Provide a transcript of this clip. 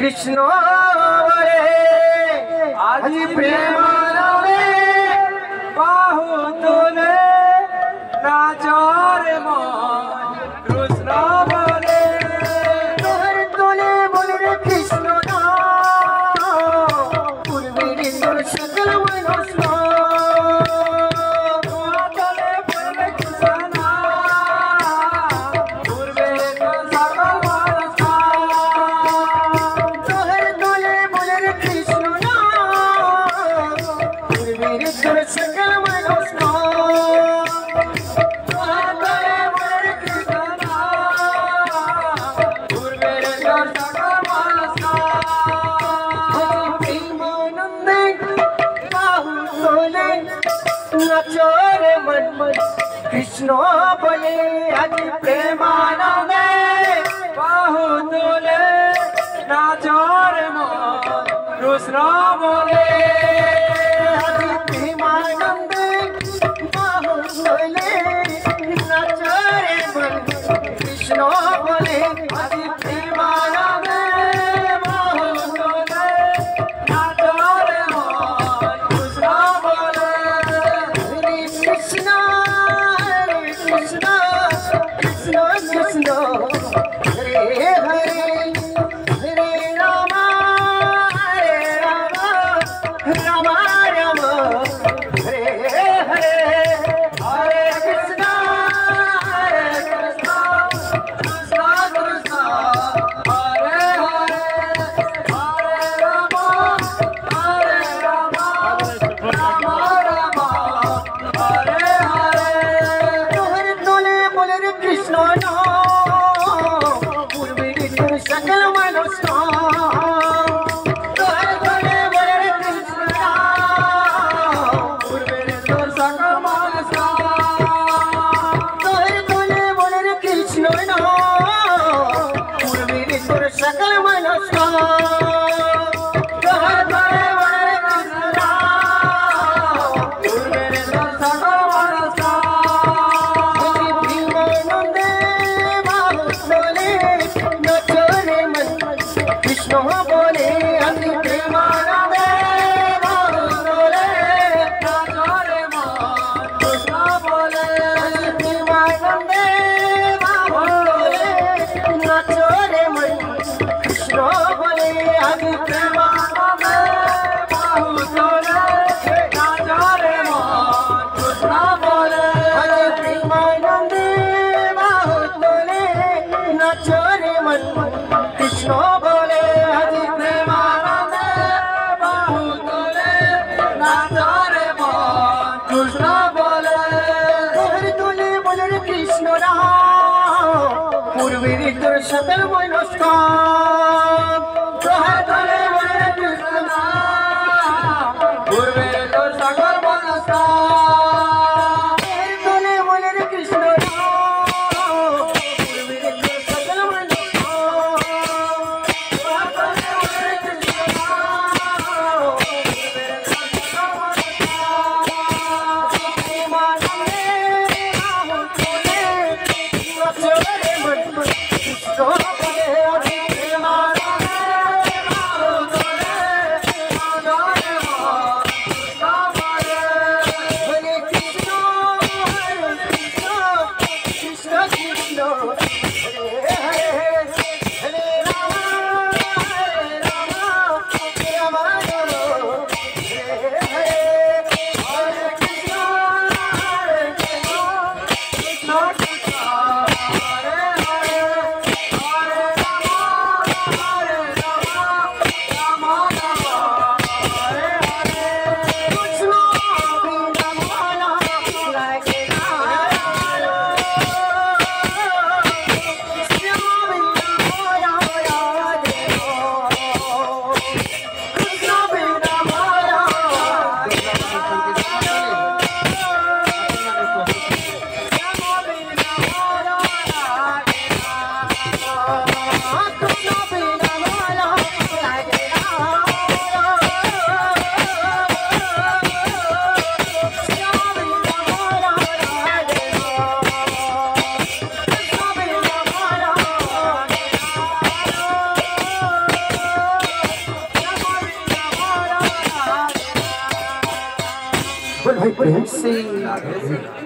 কৃষ্ণ বলে আজি প্রেমানন্দে বাহু তোলে নাচরে মন কৃষ্ণ বলে তোর তোলে বলে রে কৃষ্ণ পূর্বের ইন্দুর সকল মনস্ক কৃষ্ণ বলে আজি প্রেমানন্দে বাহু তোলে নাচরে মন কৃষ্ণ বলে আজি প্রেমানন্দে বাহু তোলে নাচরে মন কৃষ্ণ বলে আজি প্রেমানন্দে বাহু তোলে নাচরে মন কৃষ্ণ বলে হরে Krishna Hare Hare Hare Rama Rama Rama Hare Hare Hare Krishna Krishna Krishna Hare Hare Hare Rama Rama Rama Hare Hare Tohar tole bole re Krishna सकल मनुष्य तोहर तोले बोले रे कृष्ण पूर्वे रे तोर सकल मनुष्य तोहर तोले बोले रे कृष्ण पूर्वे रे तोर सकल मनुष्य तोहर तोले बोले रे कृष्ण पूर्वे रे तोर सकल मनुष्य भीमानंदे बाहु तोले কৃষ্ণ বলে আজি প্রেমানন্দে বাহু তোলে নাচরে মন কৃষ্ণ বলে আজি প্রেমানন্দে বাহু তোলে নাচরে মন কৃষ্ণ বলে আজি প্রেমানন্দে বাহু তোলে নাচরে মন কৃষ্ণ বলে আজি প্রেমানন্দে বাহু তোলে নাচরে মন কৃষ্ণ বলে আজি প্রেমানন্দে বাহু তোলে নাচরে মন কৃষ্ণ বলে তোহর তোলে বলে রে কৃষ্ণ পূর্বের তোর সকল মনস্ক তোহর তোলে বলে রে কৃষ্ণ পূর্বের তোর সকল মনস্ক তোলে বলে রে কৃষ্ণ बोल भाई प्रेम से